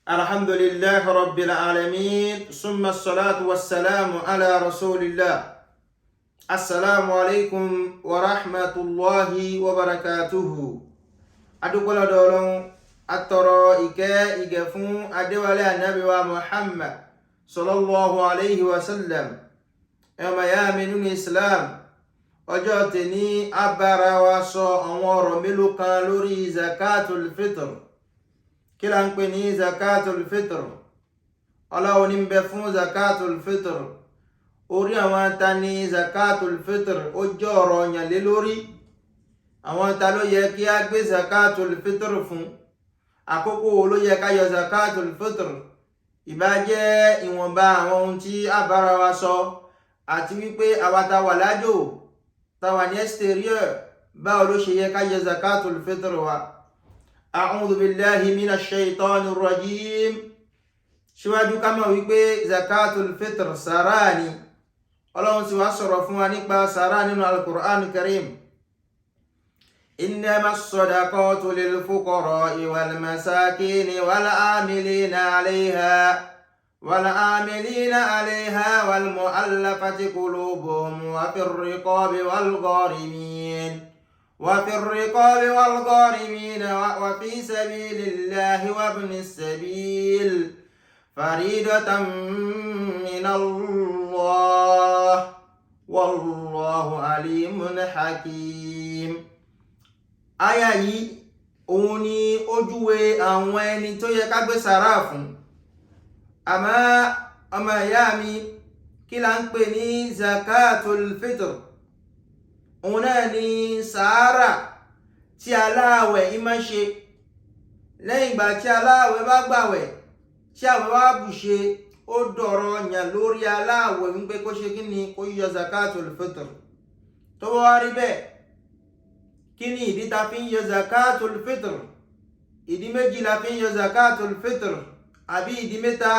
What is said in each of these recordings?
الحمد لله رب العالمين ثم الصلاة والسلام على رسول الله. السلام عليكم ورحمة الله وبركاته. أدوكولا دولون أترى إيجافون أدوالي النبي محمد صلى الله عليه وسلم. أما يامن الإسلام ọjọ́ tèní abára wa sọ àwọn ọ̀rọ̀ mélòó kan lórí zakatul fitr. Kí la ń pè ní zakatul fitr? Ọlọ́run ní ń bẹ fún zakatul fitr. Orí àwọn ta ní zakatul fitr ó jẹ́ ọ̀rọ̀ ọ̀yàn lé lórí. Àwọn ta ló yẹ kí a gbé zakatul fitr fún? Àkókò wo ló yẹ ká yọ zakatul fitr? Ìbá jẹ́ ìwọ̀nba àwọn ohun tí abára wa sọ àti wípé àwa ta wà lájò táwa ní exterior báwo ló ṣe yẹ ká yọ zakatul fitr wa. A'udhu billahi minash shaitanir rajim. Síwájú ká mọ̀ wípé zakatul fitr sàrá ni. Ọlọ́run sì wá sọ̀rọ̀ fún wa nípa sàrá nínú al-Qur'an karim. Innamas sadaqatu lil fuqara'i wal masakini wal amilina 'alayha والعاملين عليها والمؤلفة قلوبهم وفي الرقاب والغارمين وفي سبيل الله وابن السبيل فريضة من الله والله عليم حكيم. Àyá yìí òun ni ojúwe àwọn ẹni tó yẹ ká gbé sàrá fún. Àmọ́ ọmọ ìyá mi, kí la ń pè ní zakatul fitr? Òun náà ni sàárà tí aláàwẹ̀ yìí máa ṣe lẹ́yìn ìgbà tí aláàwẹ̀ bá gbàwẹ̀ tí àwẹ̀ bá bùṣe. Ó dọ̀rọ̀ yàn lórí aláàwẹ̀ wípé kó ṣe kí ni kó yọ zakatul fitr. Tó bá wá rí bẹ́ẹ̀, kí ni ìdí ta fi ń yọ zakatul fitr? Ìdí méjì la fi ń yọ zakatul fitr àbí ìdí mẹ́ta.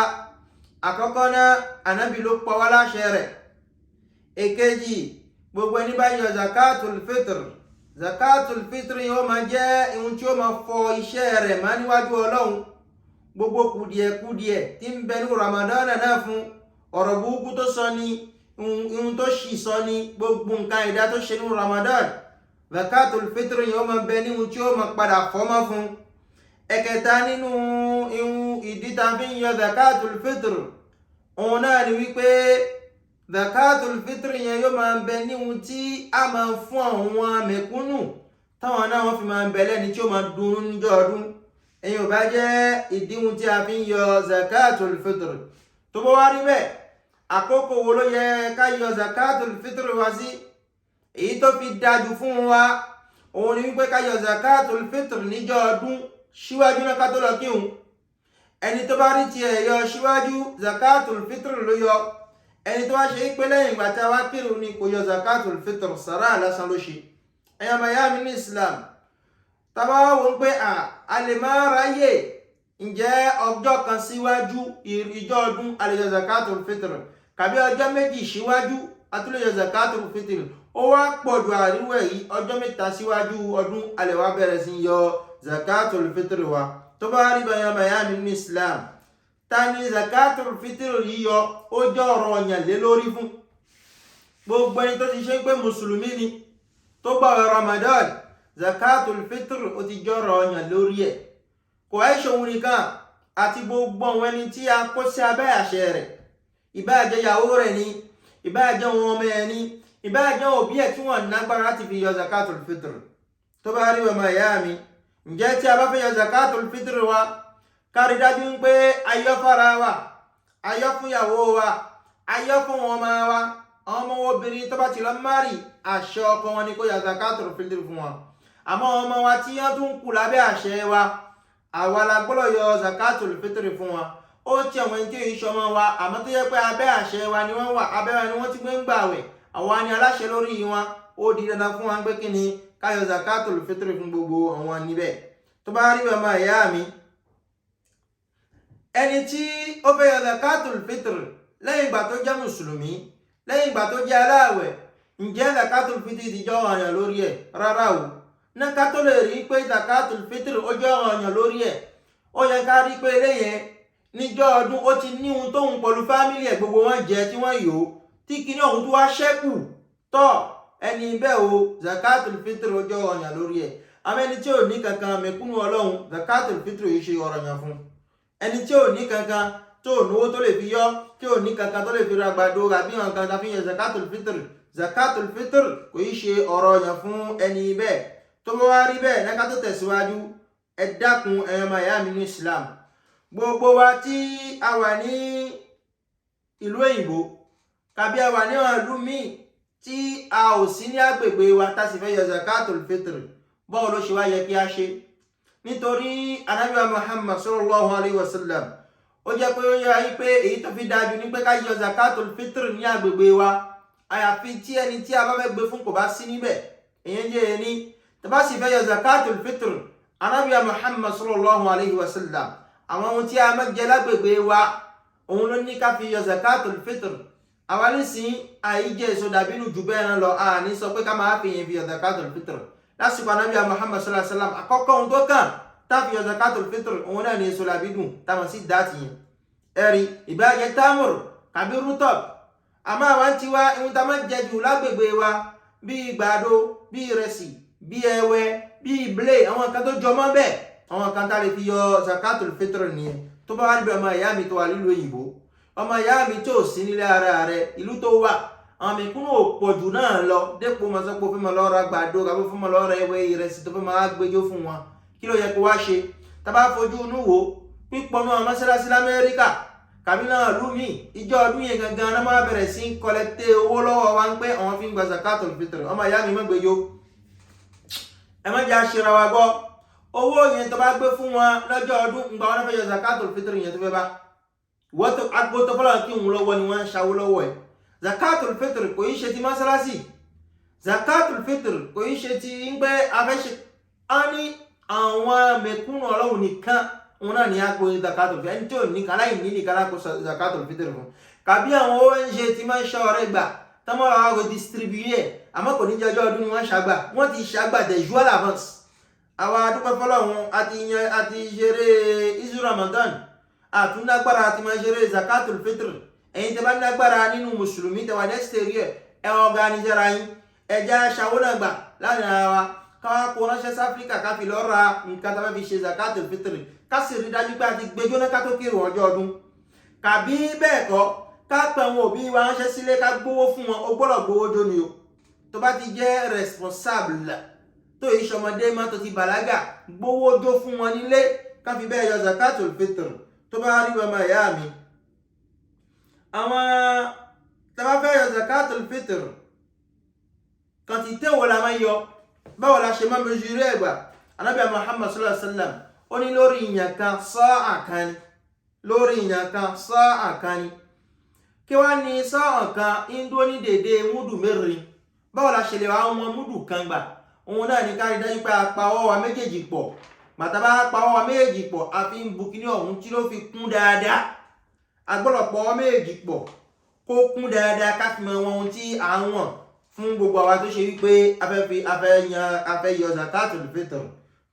Àkọ́kọ́ náà, Ànábì ló pa wá láṣẹ rẹ̀. Èkejì, gbogbo ẹni bá yọ zakatul fitr, zakatul fitr yóò máa jẹ́ ohun tí ó máa fọ iṣẹ́ rẹ̀ má níwájú Ọlọ́run. Gbogbo kùdìẹ̀kùdìẹ̀ tí ń bẹ ní Ramadan náà fún ọ̀rọ̀ burúkú tó sọ ni, ohun tó ṣì sọ ni, gbogbo nǹkan ìdá tó ṣe ní Ramadan, zakatul fitr yóò máa bẹ ní ohun tí ó máa padà fọ́mọ́ fún. Ẹ̀kẹta nínú ìdí tá fi ń yọ zakatul fitr, òun náà ni wípé zakatul fitr yẹn yóò máa bẹ ní ohun tí a máa fún àwọn mẹ̀kúnnù táwọn náà wọ́n fi máa bẹ lẹ́ni tí ó máa dùnnú níjọ́ ọdún. Ẹ̀yin ò bá jẹ́ ìdí ohun tí a fi ń yọ zakatul fitr. Tó bá wá rí bẹ́ẹ̀, àkókò wo ló yẹ ká yọ zakatul fitr wá sí? Èyí tó fi dájú fún wa òun ni wípé ká yọ zakatul fitr níjọ́ ọdún síwájú náà ká tó lọ kírun. Ẹni tó bá rí tiẹ̀ yọ síwájú, zakatul fitr ló yọ. Ẹni tó wá ṣe pé lẹ́yìn ìgbà tí a wá kírun ni kò yọ zakatul fitr, sàrá lásán ló ṣe. Ẹ̀yin ọmọ ìyá mi ní Islam, tá bá wò ó pé a lè máa ráyè, ǹjẹ́ ọjọ́ kan síwájú ìjọ ọdún a lè yọ zakatul fitr, kàbí ọjọ́ méjì síwájú a tún lè yọ zakatul fitr. Ó wá pọ̀jù àríwẹ̀ yìí, ọjọ́ mẹ́ta síwájú ọdún a lè wá bẹ̀rẹ̀ sí yọ zakatul fitr wa. Tó bá rí báyọ̀ bayani ní Islam, ta ni zakatul fitr yíyọ ó jẹ́ ọ̀rọ̀ ọ̀yàn lé lórí fún. Gbogbo ẹni tó ti ṣe pé mùsùlùmí ni tó gbààwẹ̀ Ramadan, zakatul fitr ó ti jẹ́ ọ̀rọ̀ ọ̀yàn lórí ẹ̀. Kò ẹ́ ṣe òun nìkan, àti gbogbo àwọn ẹni tí a kó sí abẹ́ àṣẹ rẹ̀, ìbáà jẹ́ ìyàwó rẹ̀ ni, ìbáà jẹ́ wọn ọmọ ẹ̀ ni, ìbáà jẹ́ òbí ẹ̀ tí wọ́n nágbára láti fi yọ zakatul fitr. Tó bá rí ọmọ ìyá mi, ǹjẹ́ tí a bá fẹ́ yọ zakatul fitr wa, ká rí dájú pé ayọ́ fara wa, ayọ́ fún ìyàwó wa, ayọ́ fún ọmọ wa, àwọn ọmọ obìnrin tó bá ti lọ márì, àṣẹ ọkọ wọn ni kó yọ zakatul fitr fún wọn. Àmọ́ ọmọ wa tí wọ́n tún kù lábẹ́ àṣẹ wa, àwa la gbọ́dọ̀ yọ zakatul fitr fún wọn. Ó ti àwọn ẹni tí èyí ṣọmọ wa, àmọ́ tó yẹ pé abẹ́ àṣẹ wa ni wọ́n wà, abẹ́ wa ni wọ́n ti gbé ń gbààwẹ̀, àwa ni aláṣẹ lórí wọn. Ó di dandan fún wa pé kí ni ká yọ zakatul fitr fún gbogbo àwọn níbẹ̀. Tó bá rí ọmọ ìyá mi, ẹni tí ó fẹ́ yọ zakatul fitr lẹ́yìn ìgbà tó jẹ́ mùsùlùmí, lẹ́yìn ìgbà tó jẹ́ aláàwẹ̀, ǹjẹ́ zakatul fitr ti jẹ́ ọ̀ranyàn lórí ẹ̀? Rárá o. Ní ká tó lè rí pé zakatul fitr ó jẹ́ ọ̀ranyàn lórí ẹ̀, ó yẹ ká rí pé eléyẹn níjọ́ ọdún ó ti ní ohun tóun pẹ̀lú fámílì ẹ̀ gbogbo wọn jẹ tí wọ́n yòó tí kíní ọ̀hún tó wá ṣẹ́kù tọ́ ẹni bẹ́ẹ̀ o zakatul fitr ọjọ́ ọ̀yàn lórí ẹ̀ àmọ́ ẹni tí ò ní kankan mẹ̀kúnnù ọlọ́run zakatul fitr yìí ṣe ọ̀ranyàn fún ẹni tí ò ní kankan tó náwó tó lè fi yọ tí ò ní kankan tó lè fi ra àgbàdo àbí nǹkan tá fi yẹ zakatul fitr kò yí ṣe ọ̀ranyàn fún ẹni bẹ́ẹ̀ tó bá wá rí bẹ́ẹ̀ lẹ́ka tó tẹ̀síwájú ẹ dákun ẹ̀yàn máa yá mi ní Islam gbogbo wa tí a wà ní ìlú òyìnbó tàbí a wà ní ìlú míì tí a ò sí ní agbègbè wa tá sì fẹ́ yọ zakatul fitr báwo ló ṣe wá yẹ kí a ṣe nítorí Ànábì Muhammad sallallahu alayhi wa sallam ó jẹ́ pé ó yẹ ayé pé èyí tó fi dájú ní pé ká yọ zakatul fitr ní agbègbè wa àyàfi tí ẹni tí a bá fẹ́ gbé fún kò bá sí níbẹ̀ èyí jẹ́ ẹni tó bá sì fẹ́ yọ zakatul fitr Ànábì Muhammad sallallahu alayhi wa sallam àwọn ohun tí a máa jẹ lágbègbè wa òun ló ní ká fi yọ zakatul fitr àwa nísìn àìjẹ èso dàbínú jù bẹ́ẹ̀ náà lọ àní sọ pé ká máa fi yẹn fi yọ zakatul fitr lásìkò Ànábì Muhammad sallallahu alayhi wa sallam àkọ́kọ́ ohun tó kàn tá fi yọ zakatul fitr òun náà ní èso dàbínú táwọn sí dáàtì yẹn ẹ̀rí ìbájẹ́ tamur kàbí rútọ̀b àmọ́ àwọn tí wá ihun tá máa jẹ jù lágbègbè wa bíi gbàdo bíi ìrẹsì bíi ẹ̀wẹ̀ bíi blé àwọn kan tó jọmọ́ bẹ́ẹ̀ àwọn kan tá lè fi yọ zakatul fitr nìyẹn tó bá wá níbi ọmọ ìyá mi tó wà nílùú òyìnbó ọmọ ìyá mi tó sí nílé ara rẹ̀ ìlú tó wà àwọn mẹ̀kúnnù ò pọ̀ jù náà lọ dépò máa sọ pé ó fẹ́ máa lọ ra gbàdo àbí fún máa lọ ra ẹ̀wẹ̀ ìrẹsì tó fẹ́ máa gbẹjọ́ fún wọn kí ló yẹ kó wá ṣe tá bá fojú inú wo pípọnú àwọn mọ́sálásí lamẹ́ríkà kàbínà lumi ìjọ ọdún yẹn gangan náà máa bẹ̀rẹ̀ sí kọ́lẹ́tẹ̀ owó lọ́wọ́ wa ń pẹ́ àwọn fi ń gba zakatul fitr ọmọ ìyá mi mọ́gbẹ́jọ́ ẹ má jẹ́ àṣírà wa gbọ́ owó yẹn tó bá gbé fún wọn lọ́jọ́ ọdún ńgbà wọn fẹ́ yọ zakatul fitr yẹn tó fẹ́ bá wọ́n tó agbó tó fọ́lọ́ kí òun lọ́wọ́ ni wọ́n ń ṣàwó lọ́wọ́ ẹ̀ zakatul fitr kò yí ṣe ti mọ́sálásì zakatul fitr kò yí ṣe ti ń pẹ́ afẹ́ṣe á ní àwọn mẹ̀kúnnù ọlọ́run nìkan òun náà ní àpò zakatul fitr ẹni tí ò ní aláì ní nìkan lápò zakatul fitr fún kàbí àwọn ONG ti máa ń ṣọ́ ọ̀rẹ́ gbà tọ́mọ́ àwọn àwọn distribuer àmọ́ kò ní jọjọ́ ọdún ni wọ́n ṣàgbà wọ́n ti ṣàgbà the usual avance àwa dúpẹ́ fọ́lọ́run àti ṣeré isu Ramadan àtúndágbára àti máa ṣeré zakatul fitr ẹ̀yin tẹ́ bá ní agbára nínú mùsùlùmí tẹ́wà ní exterior ẹ ọ̀gánísẹ́ra yín ẹja ṣàwọ́nàgbà láàrin ara wa káwá kó ránṣẹ́ sí Áfíríkà ká fi lọ́ọ́ ra nǹkan tá a fi ṣe zakatul fitr ká sì rí dájú pé a ti gbẹjọ́ náà ká tó kéré ọjọ́ ọdún kàbí bẹ́ẹ̀ kọ́ ká pẹ̀ wọn òbí wa ránṣẹ́ sílé ká gbówó fún wọn ó gbọ́dọ̀ gbówó jó ni o tó bá ti jẹ́ responsable tó ìṣọmọdé má tó ti bàlágà gbówó jó fún wọn nílé ká fi bẹ́ẹ̀ yọ zakatul fitr tó bá rí ọmọ ìyá mi àwọn tá bá fẹ́ yọ zakatul fitr kan ti tẹ́wọ̀ la máa yọ báwo la ṣe máa mesuré ẹ̀gbà Ànábì Muhammad sallallahu alaihi wasallam ó ní lórí ìyàn kan sáà kan lórí ìyàn kan sáà kan kí wá ní sáà kan ń dúró ní dédé múdù mẹ́rin báwo la ṣe lè wá wọn múdù kan gbà òun náà ní ká rí dájú pé a pa ọwọ́ wa méjèèjì pọ̀ bàtà bá pa ọwọ́ wa méjèèjì pọ̀ a fi ń bu kíní ọ̀hún tí ló fi kún dáadáa agbọ́dọ̀ ọwọ́ méjèèjì pọ̀ kó kún dáadáa ká fi mọ ohun tí à ń wọ̀n fún gbogbo àwa tó ṣe wípé afẹ́ yọ zakatul fitr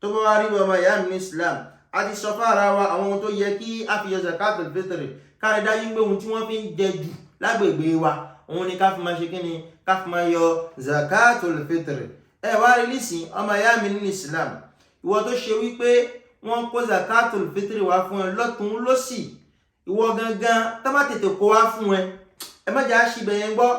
tó bá wá rí ọmọ ìyá mi ní Islam a ti sọ fára wa àwọn ohun tó yẹ kí a fi yọ zakatul fitr ká rí dájú pé ohun tí wọ́n fi ń jẹ jù lágbègbè wa òun ni ká fi máa ṣe kí ni ká fi máa yọ zakatul fitr ẹ wá rí lísìn ọmọ ìyá mi ní Islam ìwọ tó ṣe wípé wọ́n kó zakatul fitr wá fún ẹ lọ́tún lọ́sì ìwọ gangan tó bá tètè kó wá fún ẹ má jà ṣìbẹ̀ yẹn gbọ́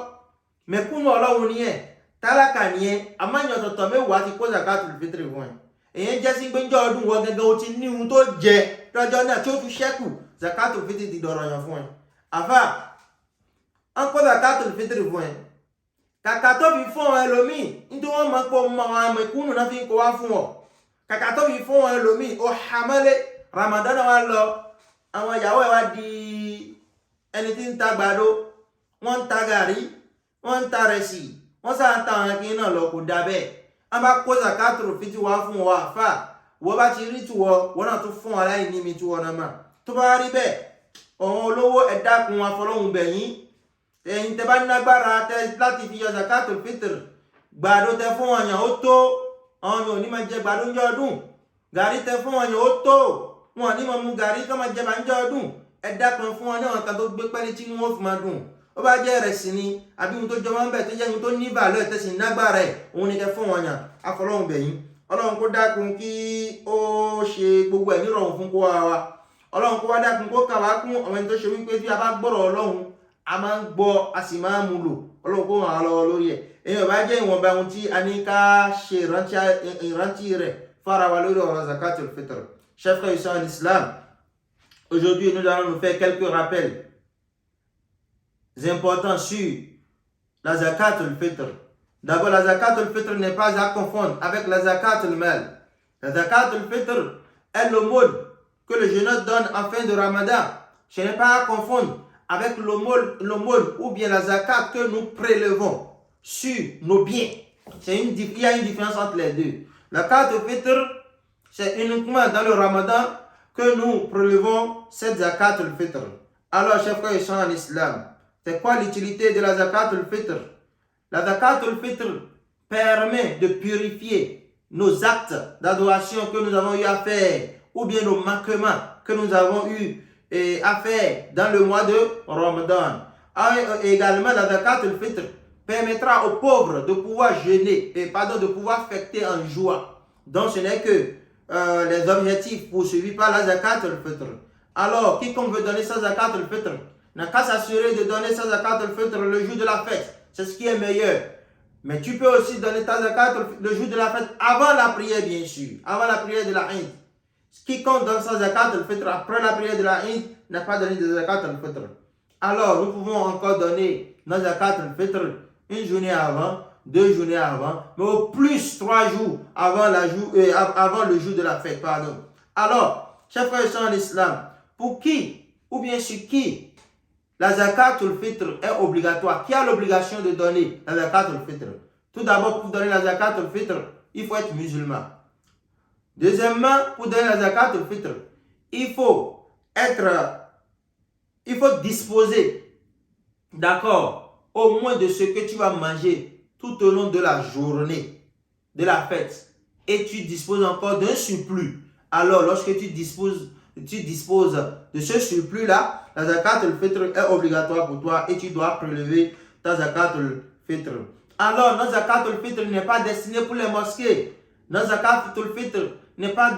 mẹ̀kúnnù ọlọ́run ni ẹ tálákà ni ẹ amáyàn tọ̀tọ̀ mẹ́wàá ti kó zakatul fitr fún ẹ èyàn jẹ́ sí gbẹ́njọ́ ọdún wọ gangan o ti ní ohun tó jẹ lọ́jọ́ náà tí ó tún ṣẹ́kù zakatul fitr ti dọ̀rọ̀ yàn fún ẹ àfà ń kó zakatul fitr fún ẹ kàkà tó fi fún ọ ẹlòmíì nítorí wọ́n mọ̀ pé ọmọ àwọn mẹ̀kúnnù náà fi ń kó wá fún ọ kàkà tó fi fún ọ ẹlòmíì ó hàmọ́lé Ramadan wa lọ àwọn ìyàwó ẹ wá di ẹni tí ń ta gbàdo wọ́n ń ta gàrí wọ́n ń ta rẹsì wọ́n sáà ń ta àwọn ẹkìn náà lọ kò dá bẹ́ẹ̀ a bá kó zakatul fitr wá fún ọ àfà wọ́n bá ti rí tiwọ́ wọ́n náà tún fún aláìní mi tiwọ́ náà mà tó bá rí bẹ́ẹ̀ ọ̀hún olówó ẹ dákun afọlọ́hún bẹ̀yìn ẹ̀yin tẹ bá nágbára tẹ láti fi yọ zakatul fitr gbàdo tẹ fún ọyàn ó tó àwọn yóò ní máa jẹ gbàdo ń jẹ ọdún gàrí tẹ fún ọyàn ó tó wọn ní máa mu gàrí kọ́ máa jẹ bá ń jẹ ọdún ẹ dákun fún wọn ní àwọn kan tó gbé pẹ́lí tí wọ́n fi máa dùn ó bá jẹ́ ìrẹsì ni àbí ohun tó jọ máa ń bẹ̀ tó jẹ́ ohun tó ní bàálù ẹ̀ tẹ̀sí nágbára ẹ̀ òun ni kẹ́ fún wọn yàn afọlọ́hún bẹ̀yìn ọlọ́run kó dákun kí ó ṣe gbogbo ẹ̀ nírọ̀rùn fún kó wa ọlọ́run kó wá dákun kó kà wá kún ọmọ ẹni tó ṣe wípé bí a bá gbọ́rọ̀ ọlọ́run a máa ń gbọ́ a sì máa ń mú lò ọlọ́run kó ràn án lọ́wọ́ lórí ẹ̀ èèyàn bá jẹ́ ìwọ̀nba ohun tí a ní ká ṣe ìrántí rẹ̀ fara wa lórí ọ̀rọ̀ zakatul fitr. Chers frères et sœurs en islam, aujourd'hui nous allons nous faire quelques rappels importants sur la zakatul fitr. D'abord, la zakatul fitr n'est pas à confondre avec la zakatul mal. La zakatul fitr est l'aumône que le jeune donne en fin de Ramadan. Ce n'est pas à confondre avec l'aumône ou bien la zakat que nous prélevons sur nos biens. Il y a une différence entre les deux. La zakatul fitr, c'est uniquement dans le Ramadan que nous prélevons cette zakatul fitr. Alors, chers frères et sœurs en islam, c'est quoi l'utilité de la zakatul fitr? La zakatul fitr permet de purifier nos actes d'adoration que nous avons eu à faire ou bien nos manquements que nous avons eu à faire dans le mois de Ramadan. Également, la zakatul fitr permettra aux pauvres de pouvoir jeûner de pouvoir fêter en joie. Donc, ce n'est que les objectifs poursuivis par la zakatul fitr. Alors, quiconque veut donner sa zakatul fitr n'a qu'à s'assurer de donner sa zakatul fitr le jour de la fête. C'est ce qui est meilleur. Mais tu peux aussi donner ta zakat le jour de la fête avant la prière, bien sûr. Avant la prière de la Eid. Quiconque donne sa zakat al-fitr après la prière de la Eid n'a pas donné de zakat al-fitr. Alors, nous pouvons encore donner notre zakat al-fitr une journée avant, 2 journées avant, mais au plus 3 jours avant, avant le jour de la fête. Pardon. Alors, chers frères et sœurs en islam, pour qui ou bien sur qui la zakat al-fitr est obligatoire? Qui a l'obligation de donner la zakat al-fitr? Tout d'abord, pour donner la zakat al-fitr, il faut être musulman. Deuxièmement, pour donner la zakat al-fitr, il faut disposer, d'accord, au moins de ce que tu vas manger tout au long de la journée de la fête. Et tu disposes encore d'un surplus. Alors, lorsque tu disposes de ce surplus-là, la zakat al-fitr est obligatoire pour toi et tu dois prélever ta zakat al-fitr. Alors, notre zakat al-fitr n'est pas destiné pour les mosquées. Notre zakat al-fitr n'est pas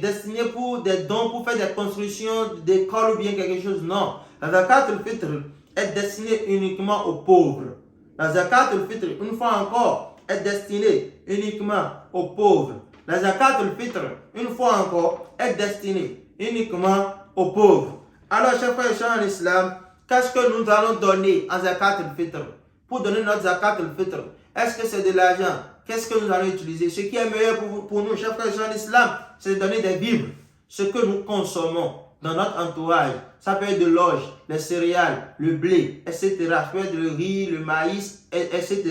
destiné pour des dons, pour faire des constructions d'écoles ou bien quelque chose. Non. La zakat al-fitr est destinée uniquement aux pauvres. La zakat al-fitr, une fois encore, est destinée uniquement aux pauvres. La zakat al-fitr, une fois encore, est destinée uniquement aux pauvres. Alors, chers frères et sœurs en islam, qu'est-ce que nous allons donner en zakat al-fitr? Pour donner notre zakat al-fitr, est-ce que c'est de l'argent? Qu'est-ce que nous allons utiliser? Ce qui est meilleur pour nous, chers frères et sœurs en islam, c'est de donner des vivres. Ce que nous consommons dans notre entourage. Ça peut être de l'orge, les céréales, le blé, etc. Ça peut être le riz, le maïs, etc.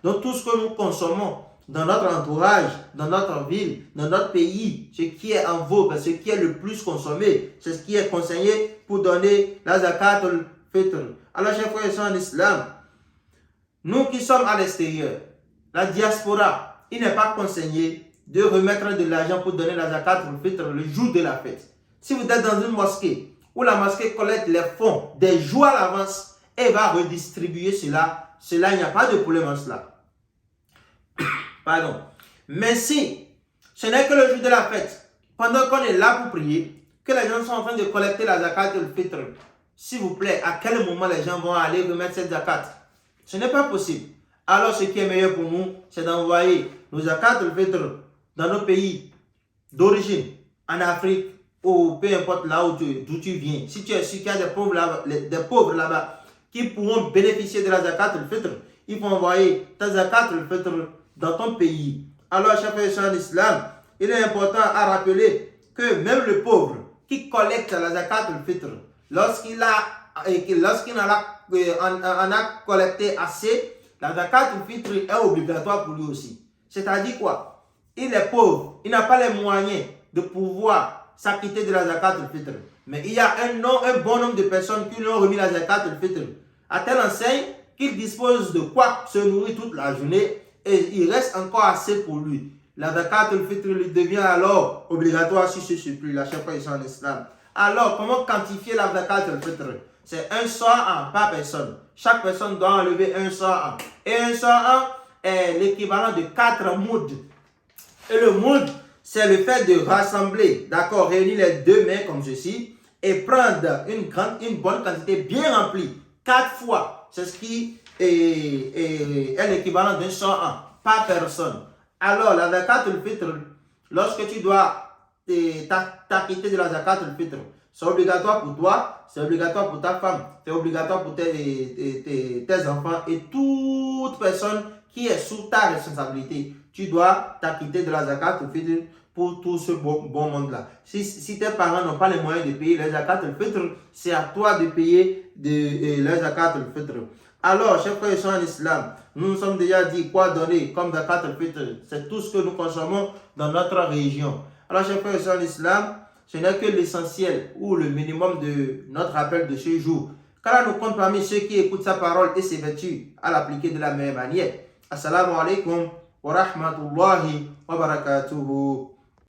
Donc, tout ce que nous consommons dans notre entourage, dans notre ville, dans notre pays, ce qui est en vogue, ce qui est le plus consommé, c'est ce qui est conseillé pour donner la zakat al-fitr. Alors, chers frères et sœurs en islam, nous qui sommes à l'extérieur, la diaspora, il n'est pas conseillé de remettre de l'argent pour donner la zakat al-fitr le jour de la fête. Si vous êtes dans une mosquée, où la mosquée collecte les fonds des jours à l'avance et va redistribuer cela, il n'y a pas de problème en cela. Pardon. Mais si ce n'est que le jour de la fête, pendant qu'on est là pour prier, que les gens sont en train de collecter la zakat al-fitr, s'il vous plaît, à quel moment les gens vont aller remettre cette zakat? Ce n'est pas possible. Alors, ce qui est meilleur pour nous, c'est d'envoyer nos zakat al-fitr dans nos pays d'origine, en Afrique, ou peu importe là d'où tu viens. Si tu es sûr qu'il y a des pauvres là-bas qui pourront bénéficier de la zakat al-fitr, il faut envoyer ta zakat al-fitr dans ton pays. Alors, chers frères et sœurs en islam, il est important à rappeler que même le pauvre qui collecte la zakat al-fitr, lorsqu'il en a collecté assez, la zakat al-fitr est obligatoire pour lui aussi. C'est-à-dire quoi? Il est pauvre, il n'a pas les moyens de pouvoir s'acquitter de la zakat al-fitr. Mais il y a un bon nombre de personnes qui lui ont remis la zakat al-fitr à telle enseigne qu'il dispose de quoi se nourrir toute la journée et il reste encore assez pour lui. La zakat al-fitr lui devient alors obligatoire sur ce surplus, la chers frères et sœurs en islam. Alors, comment quantifier la zakat al-fitr? C'est un sa'a par personne. Chaque personne doit enlever un sa'a. Et un sa'a est l'équivalent de 4 mouds. Et le moud, c'est le fait de rassembler, d'accord, réunir les deux mains comme ceci et prendre une bonne quantité bien remplie, 4 fois. C'est ce qui est l'équivalent d'un sa'a par personne. Alors, la zakat al-fitr, lorsque tu dois t'acquitter de la zakat al-fitr, c'est obligatoire pour toi, c'est obligatoire pour ta femme, c'est obligatoire pour tes enfants et toute personne qui est sous ta responsabilité. Tu dois t'acquitter de la zakat al-fitr pour tout ce bon monde-là. Si tes parents n'ont pas les moyens de payer la zakat al-fitr, c'est à toi de payer la zakat al-fitr. Alors, chers frères et sœurs en islam, nous nous sommes déjà dit quoi donner comme zakat al-fitr. C'est tout ce que nous consommons dans notre région. Alors, chers frères et sœurs en islam, ce n'est que l'essentiel ou le minimum de notre appel de ce jour. Qu'Allah nous compte parmi ceux qui écoutent sa parole et s'évertuent à l'appliquer de la meilleure manière. Assalamu alaikum wa rahmatullahi wa barakatuhu.